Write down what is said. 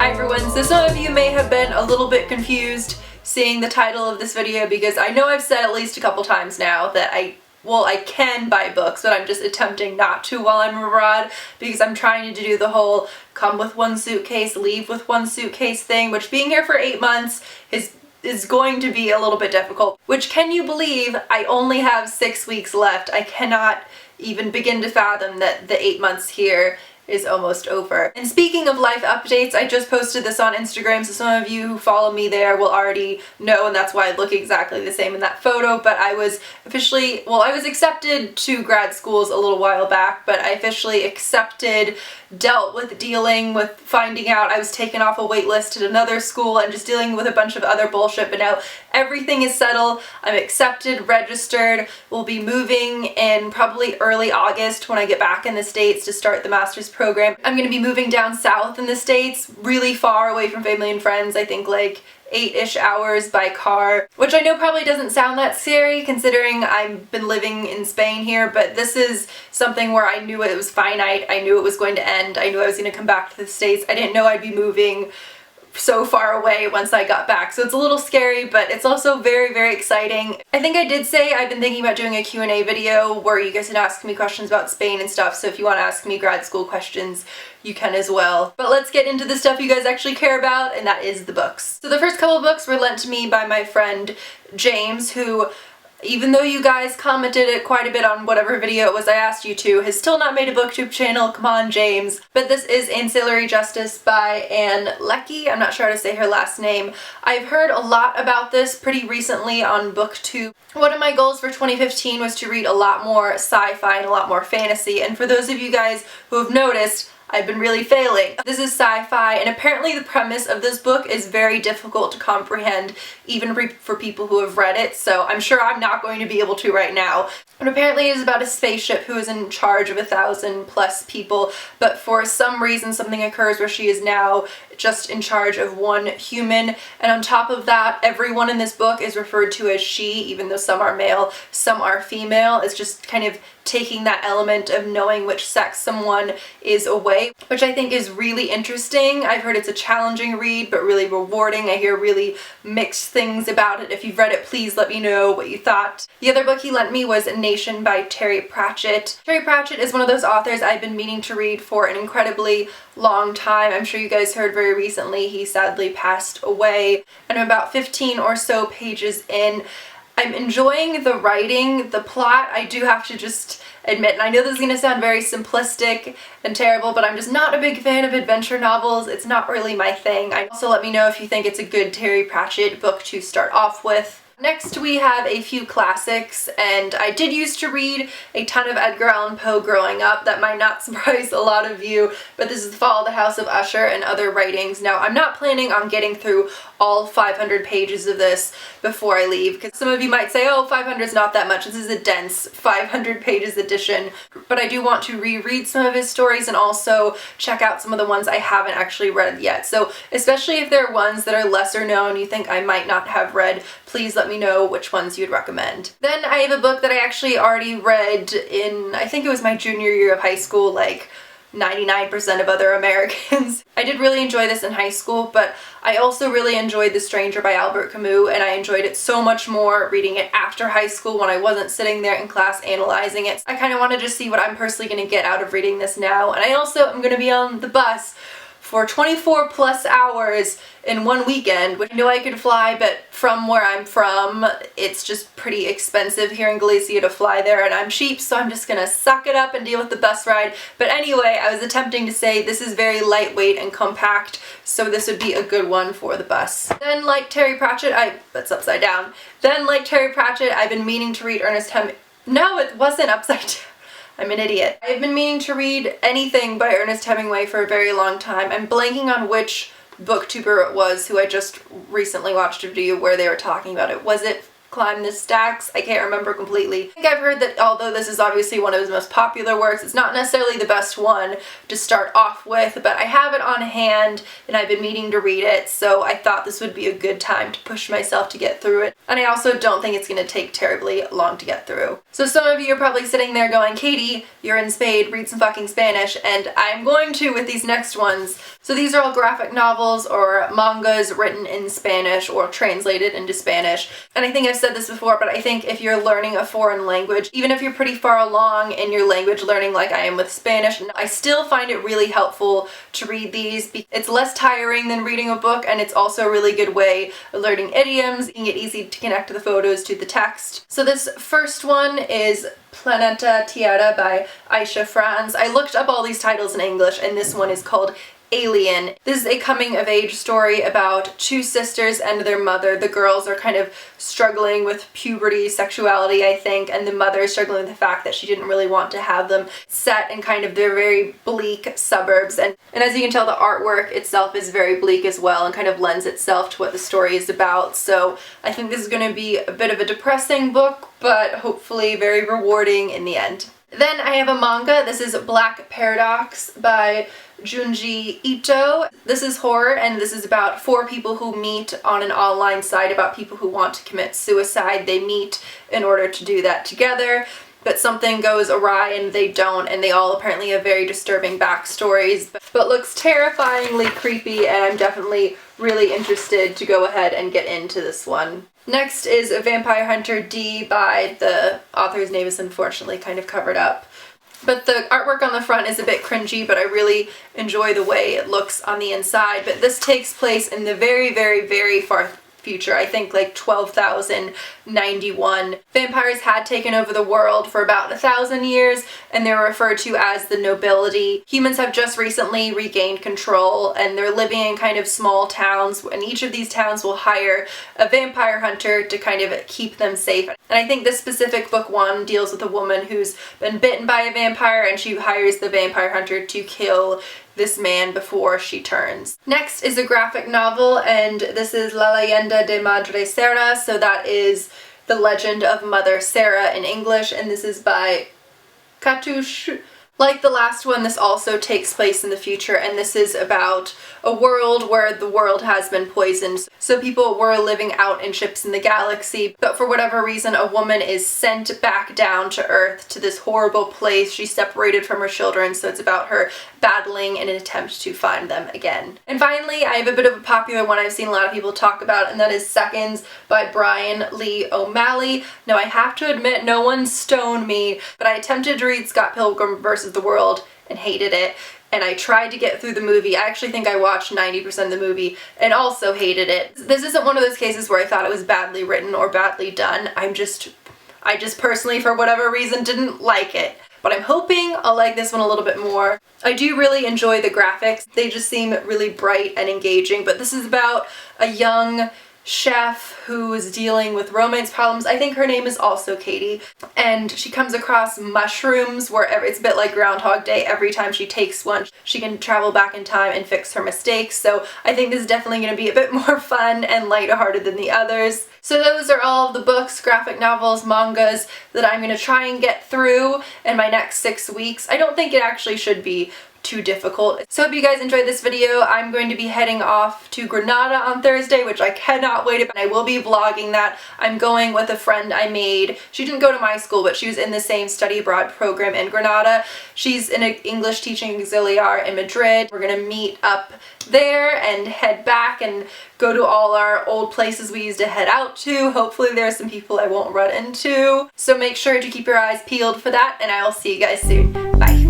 Hi everyone, so some of you may have been a little bit confused seeing the title of this video because I know I've said at least a couple times now that I can buy books, but I'm just attempting not to while I'm abroad because I'm trying to do the whole come with one suitcase, leave with one suitcase thing, which being here for 8 months is going to be a little bit difficult. Which, can you believe, I only have 6 weeks left. I cannot even begin to fathom that the 8 months here is almost over. And speaking of life updates, I just posted this on Instagram, so some of you who follow me there will already know, and that's why I look exactly the same in that photo, but I was officially, I was accepted to grad schools a little while back, but I officially dealt with dealing with finding out I was taken off a wait list at another school and just dealing with a bunch of other bullshit, but now everything is settled. I'm accepted, registered, we'll be moving in probably early August when I get back in the States to start the master's program. I'm gonna be moving down south in the States, really far away from family and friends, I think like 8-ish hours by car, which I know probably doesn't sound that scary considering I've been living in Spain here, but this is something where I knew it was finite, I knew it was going to end, I knew I was going to come back to the States. I didn't know I'd be moving so far away once I got back, so it's a little scary, but it's also very, very exciting. I think I did say I've been thinking about doing a Q&A video where you guys can ask me questions about Spain and stuff, so if you want to ask me grad school questions, you can as well. But let's get into the stuff you guys actually care about, and that is the books. So the first couple of books were lent to me by my friend James, who, even though you guys commented it quite a bit on whatever video it was I asked you to, has still not made a booktube channel. Come on, James. But this is Ancillary Justice by Ann Leckie. I'm not sure how to say her last name. I've heard a lot about this pretty recently on BookTube. One of my goals for 2015 was to read a lot more sci-fi and a lot more fantasy, and for those of you guys who have noticed, I've been really failing. This is sci-fi, and apparently the premise of this book is very difficult to comprehend, even for people who have read it, so I'm sure I'm not going to be able to right now. But apparently it is about a spaceship who is in charge of 1,000+ people, but for some reason something occurs where she is now just in charge of one human, and on top of that, everyone in this book is referred to as she, even though some are male, some are female. It's just kind of taking that element of knowing which sex someone is away, which I think is really interesting. I've heard it's a challenging read, but really rewarding. I hear really mixed things about it. If you've read it, please let me know what you thought. The other book he lent me was Nation by Terry Pratchett. Terry Pratchett is one of those authors I've been meaning to read for an incredibly long time. I'm sure you guys heard very recently he sadly passed away, and I'm about 15 or so pages in. I'm enjoying the writing, the plot. I do have to just admit, and I know this is going to sound very simplistic and terrible, but I'm just not a big fan of adventure novels. It's not really my thing. Also, let me know if you think it's a good Terry Pratchett book to start off with. Next we have a few classics, and I did used to read a ton of Edgar Allan Poe growing up. That might not surprise a lot of you, but this is The Fall of the House of Usher and Other Writings. Now, I'm not planning on getting through all 500 pages of this before I leave, because some of you might say, oh, 500 is not that much. This is a dense 500 pages edition, but I do want to reread some of his stories and also check out some of the ones I haven't actually read yet. So especially if there are ones that are lesser known you think I might not have read, please let me know which ones you'd recommend. Then I have a book that I actually already read in, I think it was my junior year of high school, like 99% of other Americans. I did really enjoy this in high school, but I also really enjoyed The Stranger by Albert Camus, and I enjoyed it so much more reading it after high school when I wasn't sitting there in class analyzing it. I kind of want to just see what I'm personally going to get out of reading this now, and I also am going to be on the bus for 24+ hours in one weekend, which I know I could fly, but from where I'm from, it's just pretty expensive here in Galicia to fly there, and I'm cheap, so I'm just gonna suck it up and deal with the bus ride. But anyway, I was attempting to say this is very lightweight and compact, so this would be a good one for the bus. Then, like Terry Pratchett, that's upside down. Then, like Terry Pratchett, I've been meaning to read No, it wasn't upside down. I'm an idiot. I've been meaning to read anything by Ernest Hemingway for a very long time. I'm blanking on which booktuber it was who I just recently watched a video where they were talking about it. Was it Climb the Stacks. I can't remember completely. I think I've heard that although this is obviously one of his most popular works, it's not necessarily the best one to start off with, but I have it on hand and I've been meaning to read it, so I thought this would be a good time to push myself to get through it. And I also don't think it's going to take terribly long to get through. So some of you are probably sitting there going, Katie, you're in Spade, read some fucking Spanish, and I'm going to with these next ones. So these are all graphic novels or mangas written in Spanish or translated into Spanish. And I think I've said this before, but I think if you're learning a foreign language, even if you're pretty far along in your language learning like I am with Spanish, I still find it really helpful to read these. It's less tiring than reading a book, and it's also a really good way of learning idioms, making it easy to connect the photos to the text. So this first one is Planeta Tierra by Aisha Franz. I looked up all these titles in English, and this one is called Alien. This is a coming-of-age story about two sisters and their mother. The girls are kind of struggling with puberty, sexuality, I think, and the mother is struggling with the fact that she didn't really want to have them set in kind of their very bleak suburbs. And as you can tell, the artwork itself is very bleak as well and kind of lends itself to what the story is about. So I think this is going to be a bit of a depressing book, but hopefully very rewarding in the end. Then I have a manga. This is Black Paradox by Junji Ito. This is horror, and this is about four people who meet on an online site about people who want to commit suicide. They meet in order to do that together, but something goes awry and they don't, and they all apparently have very disturbing backstories, but looks terrifyingly creepy, and I'm definitely really interested to go ahead and get into this one. Next is Vampire Hunter D by the author's name is unfortunately kind of covered up. But the artwork on the front is a bit cringy, but I really enjoy the way it looks on the inside. But this takes place in the very, very, very far future. I think like 12,091. Vampires had taken over the world for about 1,000 years, and they're referred to as the nobility. Humans have just recently regained control, and they're living in kind of small towns, and each of these towns will hire a vampire hunter to kind of keep them safe. And I think this specific book one deals with a woman who's been bitten by a vampire, and she hires the vampire hunter to kill this man before she turns. Next is a graphic novel, and this is La Leyenda de Madre Serra, so that is The Legend of Mother Sarah in English, and this is by Katush. Like the last one, this also takes place in the future, and this is about a world where the world has been poisoned. So people were living out in ships in the galaxy, but for whatever reason, a woman is sent back down to Earth to this horrible place. She's separated from her children, so it's about her battling in an attempt to find them again. And finally, I have a bit of a popular one I've seen a lot of people talk about, and that is Seconds by Brian Lee O'Malley. Now, I have to admit, no one stoned me, but I attempted to read Scott Pilgrim vs. the World and hated it, and I tried to get through the movie. I actually think I watched 90% of the movie and also hated it. This isn't one of those cases where I thought it was badly written or badly done. I just personally, for whatever reason, didn't like it. But I'm hoping I'll like this one a little bit more. I do really enjoy the graphics. They just seem really bright and engaging, but this is about a young chef who is dealing with romance problems. I think her name is also Katie, and she comes across mushrooms where it's a bit like Groundhog Day. Every time she takes one, she can travel back in time and fix her mistakes. So I think this is definitely going to be a bit more fun and lighthearted than the others. So those are all of the books, graphic novels, mangas that I'm going to try and get through in my next 6 weeks. I don't think it actually should be too difficult. So I hope you guys enjoyed this video. I'm going to be heading off to Granada on Thursday, which I cannot wait about. I will be vlogging that. I'm going with a friend I made. She didn't go to my school, but she was in the same study abroad program in Granada. She's an English teaching auxiliary in Madrid. We're gonna meet up there and head back and go to all our old places we used to head out to. Hopefully there are some people I won't run into. So make sure to keep your eyes peeled for that, and I will see you guys soon. Bye.